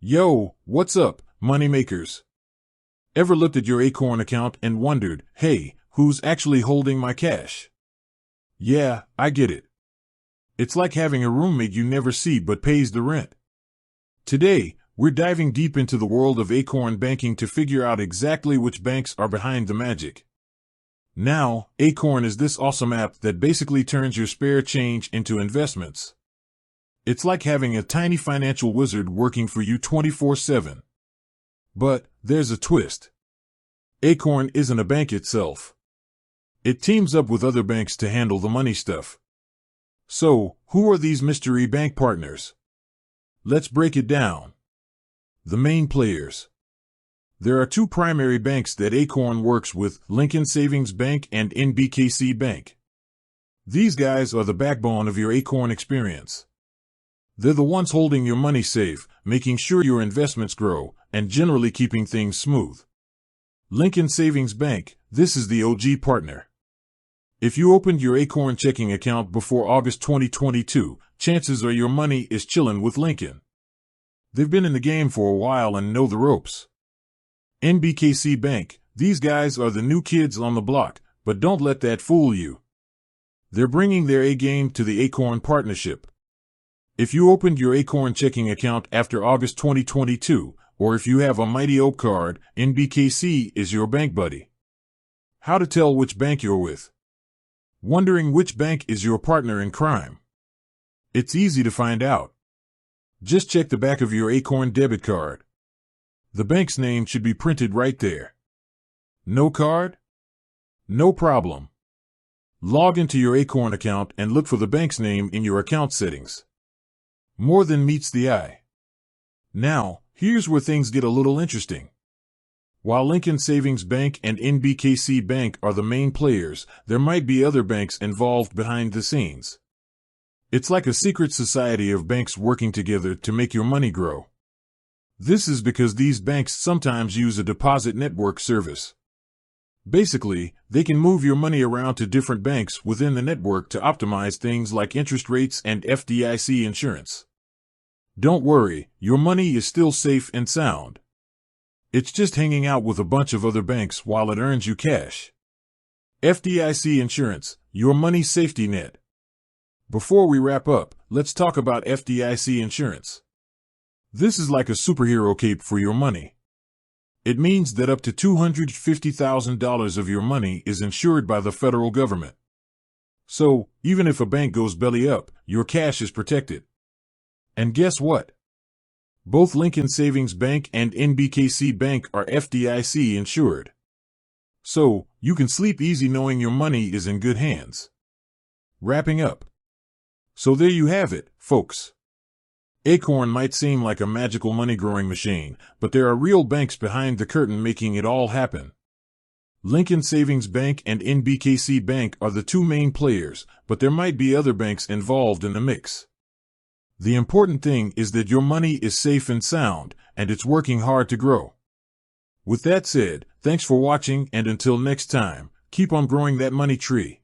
Yo, what's up, moneymakers? Ever looked at your Acorn account and wondered, hey, who's actually holding my cash? Yeah, I get it. It's like having a roommate you never see but pays the rent. Today, we're diving deep into the world of Acorn banking to figure out exactly which banks are behind the magic. Now, Acorn is this awesome app that basically turns your spare change into investments. It's like having a tiny financial wizard working for you 24/7. But there's a twist. Acorn isn't a bank itself. It teams up with other banks to handle the money stuff. So, who are these mystery bank partners? Let's break it down. The main players. There are two primary banks that Acorn works with: Lincoln Savings Bank and NBKC Bank. These guys are the backbone of your Acorn experience. They're the ones holding your money safe, making sure your investments grow, and generally keeping things smooth. Lincoln Savings Bank, this is the OG partner. If you opened your Acorn checking account before August 2022, chances are your money is chilling with Lincoln. They've been in the game for a while and know the ropes. NBKC Bank, these guys are the new kids on the block, but don't let that fool you. They're bringing their A-game to the Acorn partnership. If you opened your Acorn checking account after August 2022, or if you have a Mighty Oak card, NBKC is your bank buddy. How to tell which bank you're with? Wondering which bank is your partner in crime? It's easy to find out. Just check the back of your Acorn debit card. The bank's name should be printed right there. No card? No problem. Log into your Acorn account and look for the bank's name in your account settings. More than meets the eye. Now, here's where things get a little interesting. While Lincoln Savings Bank and NBKC Bank are the main players, there might be other banks involved behind the scenes. It's like a secret society of banks working together to make your money grow. This is because these banks sometimes use a deposit network service. Basically, they can move your money around to different banks within the network to optimize things like interest rates and FDIC insurance. Don't worry, your money is still safe and sound. It's just hanging out with a bunch of other banks while it earns you cash. FDIC insurance, your money safety net. Before we wrap up, let's talk about FDIC insurance. This is like a superhero cape for your money. It means that up to $250,000 of your money is insured by the federal government. So, even if a bank goes belly up, your cash is protected. And guess what? Both Lincoln Savings Bank and NBKC Bank are FDIC insured. So, you can sleep easy knowing your money is in good hands. Wrapping up. So there you have it, folks. Acorn might seem like a magical money-growing machine, but there are real banks behind the curtain making it all happen. Lincoln Savings Bank and NBKC Bank are the two main players, but there might be other banks involved in the mix. The important thing is that your money is safe and sound, and it's working hard to grow. With that said, thanks for watching, and until next time, keep on growing that money tree.